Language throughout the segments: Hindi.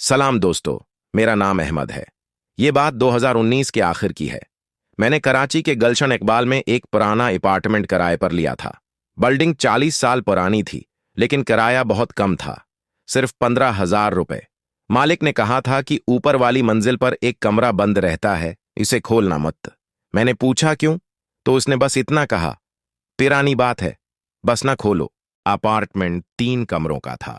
सलाम दोस्तों। मेरा नाम अहमद है। ये बात 2019 के आखिर की है। मैंने कराची के गुलशन इकबाल में एक पुराना अपार्टमेंट किराए पर लिया था। बिल्डिंग 40 साल पुरानी थी, लेकिन किराया बहुत कम था, सिर्फ 15,000 रुपए। मालिक ने कहा था कि ऊपर वाली मंजिल पर एक कमरा बंद रहता है, इसे खोलना मत। मैंने पूछा क्यों, तो उसने बस इतना कहा, पुरानी बात है, बस ना खोलो। अपार्टमेंट 3 कमरों का था।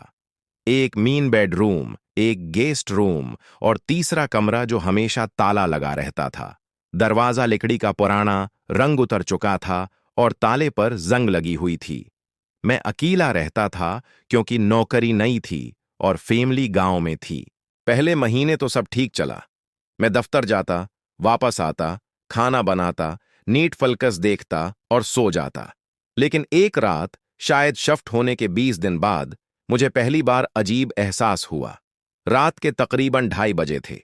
एक मीन बेडरूम, एक गेस्ट रूम और तीसरा कमरा जो हमेशा ताला लगा रहता था। दरवाजा लकड़ी का पुराना, रंग उतर चुका था और ताले पर जंग लगी हुई थी। मैं अकेला रहता था क्योंकि नौकरी नई थी और फैमिली गांव में थी। पहले महीने तो सब ठीक चला। मैं दफ्तर जाता, वापस आता, खाना बनाता, नीट फलकस देखता और सो जाता। लेकिन एक रात, शायद शिफ्ट होने के 20 दिन बाद, मुझे पहली बार अजीब एहसास हुआ। रात के तकरीबन 2:30 बजे थे।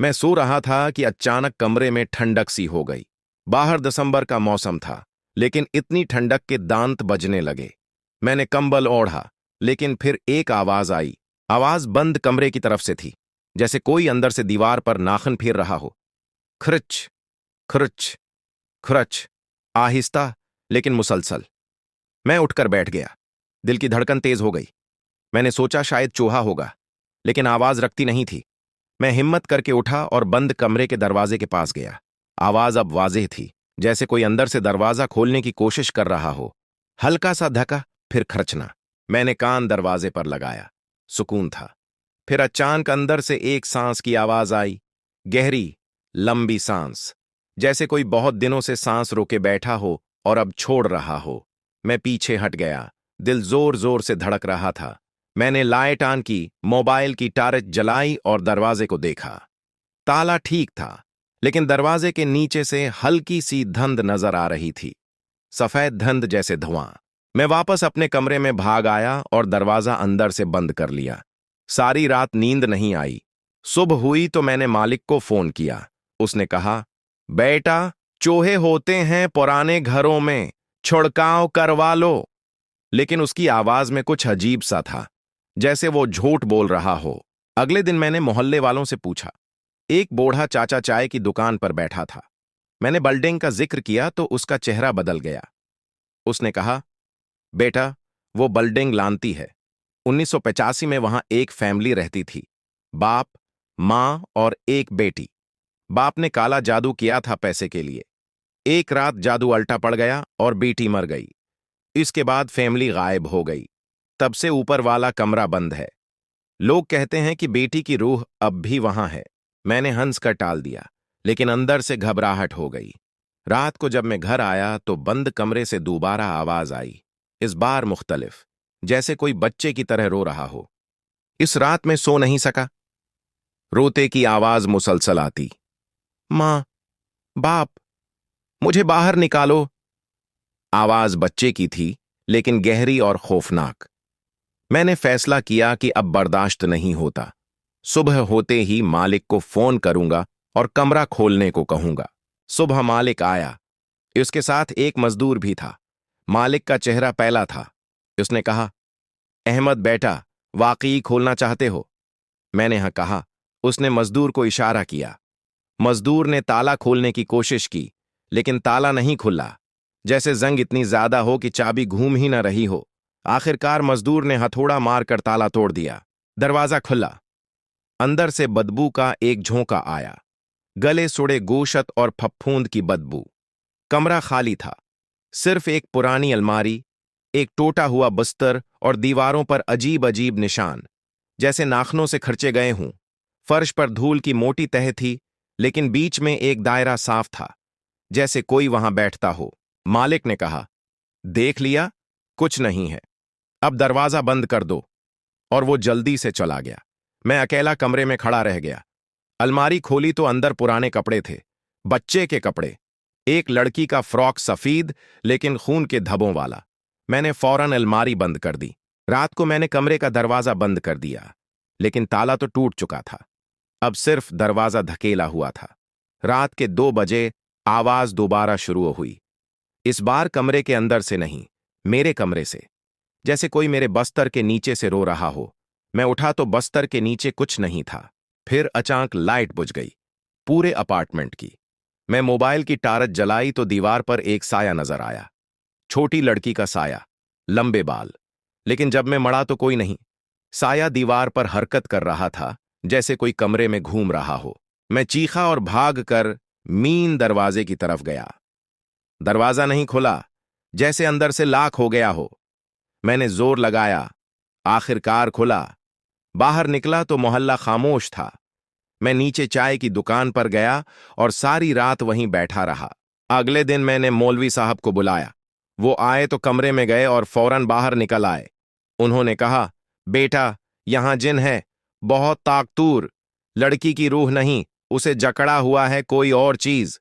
मैं सो रहा था कि अचानक कमरे में ठंडक सी हो गई। बाहर दिसंबर का मौसम था, लेकिन इतनी ठंडक के दांत बजने लगे। मैंने कंबल ओढ़ा, लेकिन फिर एक आवाज आई। आवाज बंद कमरे की तरफ से थी, जैसे कोई अंदर से दीवार पर नाखन फेर रहा हो। खृच, खृच, खृच, आहिस्ता लेकिन मुसलसल। मैं उठकर बैठ गया। दिल की धड़कन तेज हो गई। मैंने सोचा शायद चूहा होगा, लेकिन आवाज रखती नहीं थी। मैं हिम्मत करके उठा और बंद कमरे के दरवाजे के पास गया। आवाज अब वाज़ेह थी, जैसे कोई अंदर से दरवाजा खोलने की कोशिश कर रहा हो। हल्का सा धक्का, फिर खर्चना। मैंने कान दरवाजे पर लगाया। सुकून था। फिर अचानक अंदर से एक सांस की आवाज आई, गहरी, लंबी सांस, जैसे कोई बहुत दिनों से सांस रोके बैठा हो और अब छोड़ रहा हो। मैं पीछे हट गया। दिल जोर जोर से धड़क रहा था। मैंने लाइट ऑन की, मोबाइल की टार्च जलाई और दरवाजे को देखा। ताला ठीक था, लेकिन दरवाजे के नीचे से हल्की सी धंध नजर आ रही थी, सफेद धंध जैसे धुआं। मैं वापस अपने कमरे में भाग आया और दरवाजा अंदर से बंद कर लिया। सारी रात नींद नहीं आई। सुबह हुई तो मैंने मालिक को फोन किया। उसने कहा, बेटा, चूहे होते हैं पुराने घरों में, छिड़काव करवा लो। लेकिन उसकी आवाज में कुछ अजीब सा था, जैसे वो झूठ बोल रहा हो। अगले दिन मैंने मोहल्ले वालों से पूछा। एक बूढ़ा चाचा चाय की दुकान पर बैठा था। मैंने बिल्डिंग का जिक्र किया तो उसका चेहरा बदल गया। उसने कहा, बेटा, वो बिल्डिंग लानती है। 1985 में वहां एक फैमिली रहती थी, बाप, मां और एक बेटी। बाप ने काला जादू किया था पैसे के लिए। एक रात जादू उल्टा पड़ गया और बेटी मर गई। इसके बाद फैमिली गायब हो गई। तब से ऊपर वाला कमरा बंद है। लोग कहते हैं कि बेटी की रूह अब भी वहां है। मैंने हंस कर टाल दिया, लेकिन अंदर से घबराहट हो गई। रात को जब मैं घर आया तो बंद कमरे से दोबारा आवाज आई, इस बार मुख्तलिफ, जैसे कोई बच्चे की तरह रो रहा हो। इस रात में सो नहीं सका। रोते की आवाज मुसलसल आती, मां, बाप, मुझे बाहर निकालो। आवाज बच्चे की थी, लेकिन गहरी और खौफनाक। मैंने फैसला किया कि अब बर्दाश्त नहीं होता। सुबह होते ही मालिक को फोन करूंगा और कमरा खोलने को कहूंगा। सुबह मालिक आया। उसके साथ एक मजदूर भी था। मालिक का चेहरा पहला था। उसने कहा, अहमद बेटा, वाकई खोलना चाहते हो? मैंने हाँ कहा। उसने मजदूर को इशारा किया। मजदूर ने ताला खोलने की कोशिश की, लेकिन ताला नहीं खुला, जैसे जंग इतनी ज्यादा हो कि चाबी घूम ही न रही हो। आखिरकार मजदूर ने हथौड़ा मारकर ताला तोड़ दिया। दरवाजा खुला। अंदर से बदबू का एक झोंका आया, गले सुड़े गोशत और फफूंद की बदबू। कमरा खाली था। सिर्फ एक पुरानी अलमारी, एक टूटा हुआ बिस्तर और दीवारों पर अजीब अजीब निशान, जैसे नाखनों से खर्चे गए हों। फर्श पर धूल की मोटी तह थी, लेकिन बीच में एक दायरा साफ था, जैसे कोई वहां बैठता हो। मालिक ने कहा, देख लिया, कुछ नहीं है, अब दरवाजा बंद कर दो। और वो जल्दी से चला गया। मैं अकेला कमरे में खड़ा रह गया। अलमारी खोली तो अंदर पुराने कपड़े थे, बच्चे के कपड़े। एक लड़की का फ्रॉक, सफेद लेकिन खून के धब्बों वाला। मैंने फौरन अलमारी बंद कर दी। रात को मैंने कमरे का दरवाजा बंद कर दिया, लेकिन ताला तो टूट चुका था। अब सिर्फ दरवाजा धकेला हुआ था। रात के 2 बजे आवाज दोबारा शुरू हुई। इस बार कमरे के अंदर से नहीं, मेरे कमरे से, जैसे कोई मेरे बस्तर के नीचे से रो रहा हो। मैं उठा तो बस्तर के नीचे कुछ नहीं था। फिर अचानक लाइट बुझ गई, पूरे अपार्टमेंट की। मैं मोबाइल की टारच जलाई तो दीवार पर एक साया नजर आया। छोटी लड़की का साया, लंबे बाल। लेकिन जब मैं मड़ा तो कोई नहीं। साया दीवार पर हरकत कर रहा था, जैसे कोई कमरे में घूम रहा हो। मैं चीखा और भाग कर मीन दरवाजे की तरफ गया। दरवाजा नहीं खुला, जैसे अंदर से लाक हो गया हो। मैंने जोर लगाया, आखिरकार खुला। बाहर निकला तो मोहल्ला खामोश था। मैं नीचे चाय की दुकान पर गया और सारी रात वहीं बैठा रहा। अगले दिन मैंने मौलवी साहब को बुलाया। वो आए तो कमरे में गए और फौरन बाहर निकल आए। उन्होंने कहा, बेटा, यहां जिन है, बहुत ताकतूर। लड़की की रूह नहीं, उसे जकड़ा हुआ है कोई और चीज।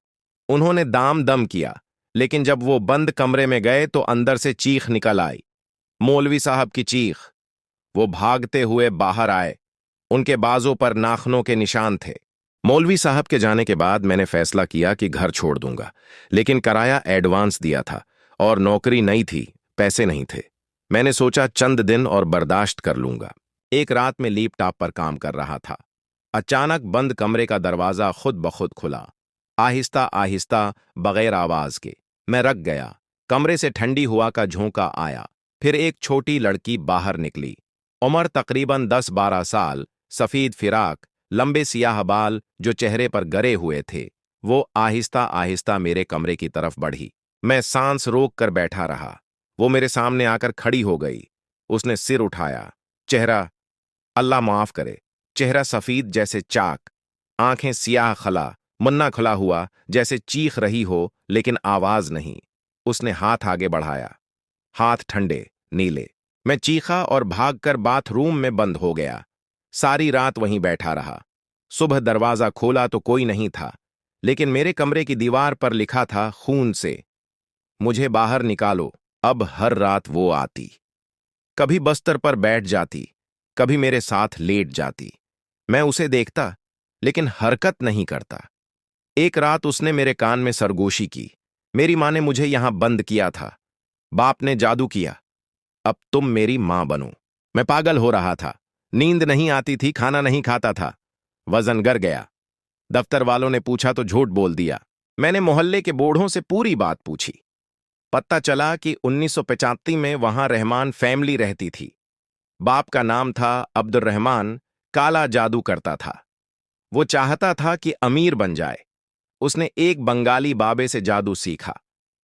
उन्होंने दाम दम किया, लेकिन जब वो बंद कमरे में गए तो अंदर से चीख निकल आई, मौलवी साहब की चीख। वो भागते हुए बाहर आए। उनके बाजों पर नाखनों के निशान थे। मौलवी साहब के जाने के बाद मैंने फैसला किया कि घर छोड़ दूंगा, लेकिन किराया एडवांस दिया था और नौकरी नई थी, पैसे नहीं थे। मैंने सोचा चंद दिन और बर्दाश्त कर लूंगा। एक रात में लैपटॉप पर काम कर रहा था। अचानक बंद कमरे का दरवाजा खुद ब खुद खुला, आहिस्ता आहिस्ता, बगैर आवाज के। मैं रक गया। कमरे से ठंडी हवा का झोंका आया। फिर एक छोटी लड़की बाहर निकली। उम्र तकरीबन 10-12 साल, सफेद फिराक, लंबे सियाह बाल जो चेहरे पर गरे हुए थे। वो आहिस्ता आहिस्ता मेरे कमरे की तरफ बढ़ी। मैं सांस रोक कर बैठा रहा। वो मेरे सामने आकर खड़ी हो गई। उसने सिर उठाया। चेहरा, अल्लाह माफ करे, चेहरा सफेद जैसे चाक, आंखें सियाह खला, मुन्ना खुला हुआ जैसे चीख रही हो लेकिन आवाज नहीं। उसने हाथ आगे बढ़ाया, हाथ ठंडे, नीले। मैं चीखा और भागकर बाथरूम में बंद हो गया। सारी रात वहीं बैठा रहा। सुबह दरवाजा खोला तो कोई नहीं था, लेकिन मेरे कमरे की दीवार पर लिखा था खून से, मुझे बाहर निकालो। अब हर रात वो आती। कभी बस्तर पर बैठ जाती, कभी मेरे साथ लेट जाती। मैं उसे देखता, लेकिन हरकत नहीं करता। एक रात उसने मेरे कान में सरगोशी की, मेरी माँ ने मुझे यहां बंद किया था, बाप ने जादू किया, अब तुम मेरी मां बनो। मैं पागल हो रहा था। नींद नहीं आती थी, खाना नहीं खाता था। वजन गिर गया। दफ्तर वालों ने पूछा तो झूठ बोल दिया। मैंने मोहल्ले के बूढ़ों से पूरी बात पूछी। पता चला कि 1985 में वहां रहमान फैमिली रहती थी। बाप का नाम था अब्दुल रहमान, काला जादू करता था। वो चाहता था कि अमीर बन जाए। उसने एक बंगाली बाबे से जादू सीखा।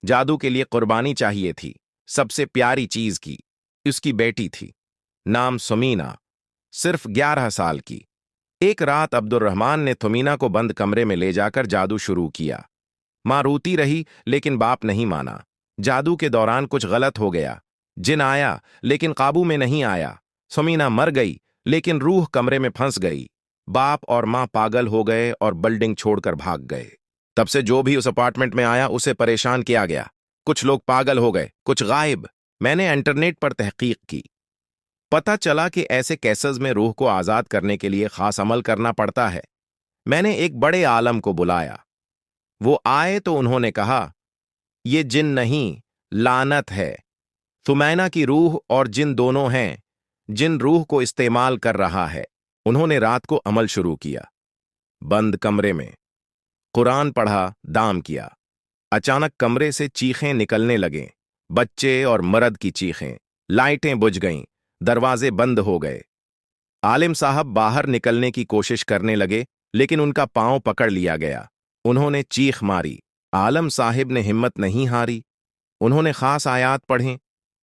जादू के लिए कुर्बानी चाहिए थी, सबसे प्यारी चीज की। उसकी बेटी थी, नाम सुमीना, सिर्फ 11 साल की। एक रात अब्दुल रहमान ने तुमीना को बंद कमरे में ले जाकर जादू शुरू किया। मां रोती रही, लेकिन बाप नहीं माना। जादू के दौरान कुछ गलत हो गया। जिन आया, लेकिन काबू में नहीं आया। सुमीना मर गई, लेकिन रूह कमरे में फंस गई। बाप और मां पागल हो गए और बिल्डिंग छोड़कर भाग गए। तब से जो भी उस अपार्टमेंट में आया उसे परेशान किया गया। कुछ लोग पागल हो गए, कुछ गायब। मैंने इंटरनेट पर तहकीक की। पता चला कि ऐसे केसेस में रूह को आजाद करने के लिए खास अमल करना पड़ता है। मैंने एक बड़े आलम को बुलाया। वो आए तो उन्होंने कहा, ये जिन नहीं, लानत है। सुमैना की रूह और जिन दोनों हैं। जिन रूह को इस्तेमाल कर रहा है। उन्होंने रात को अमल शुरू किया। बंद कमरे में कुरान पढ़ा, दाम किया। अचानक कमरे से चीखें निकलने लगे, बच्चे और मर्द की चीखें। लाइटें बुझ गईं, दरवाजे बंद हो गए। आलिम साहब बाहर निकलने की कोशिश करने लगे, लेकिन उनका पांव पकड़ लिया गया। उन्होंने चीख मारी। आलम साहिब ने हिम्मत नहीं हारी। उन्होंने खास आयात पढ़ें।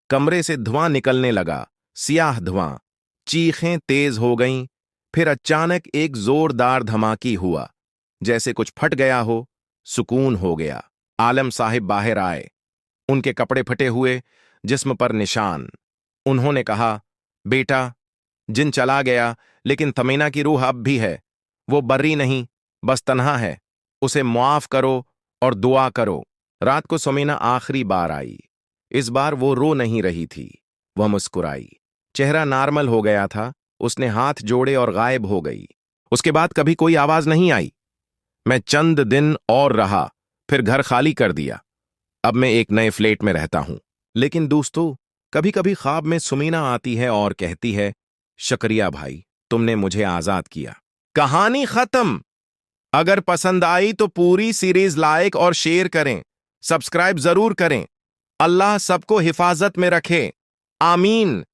कमरे से धुआं निकलने लगा, सियाह धुआं। चीखें तेज हो गईं। फिर अचानक एक जोरदार धमाकी हुआ, जैसे कुछ फट गया हो। सुकून हो गया। आलम साहिब बाहर आए, उनके कपड़े फटे हुए, जिस्म पर निशान। उन्होंने कहा, बेटा, जिन चला गया, लेकिन तमीना की रूह अब भी है। वो बर्री नहीं, बस तन्हा है। उसे मुआफ करो और दुआ करो। रात को सुमीना आखिरी बार आई। इस बार वो रो नहीं रही थी, वह मुस्कुराई। चेहरा नॉर्मल हो गया था। उसने हाथ जोड़े और गायब हो गई। उसके बाद कभी कोई आवाज नहीं आई। मैं चंद दिन और रहा, फिर घर खाली कर दिया। अब मैं एक नए फ्लैट में रहता हूं। लेकिन दोस्तों, कभी कभी ख्वाब में सुमीना आती है और कहती है, शुक्रिया भाई, तुमने मुझे आजाद किया। कहानी खत्म। अगर पसंद आई तो पूरी सीरीज लाइक और शेयर करें, सब्सक्राइब जरूर करें। अल्लाह सबको हिफाजत में रखे। आमीन।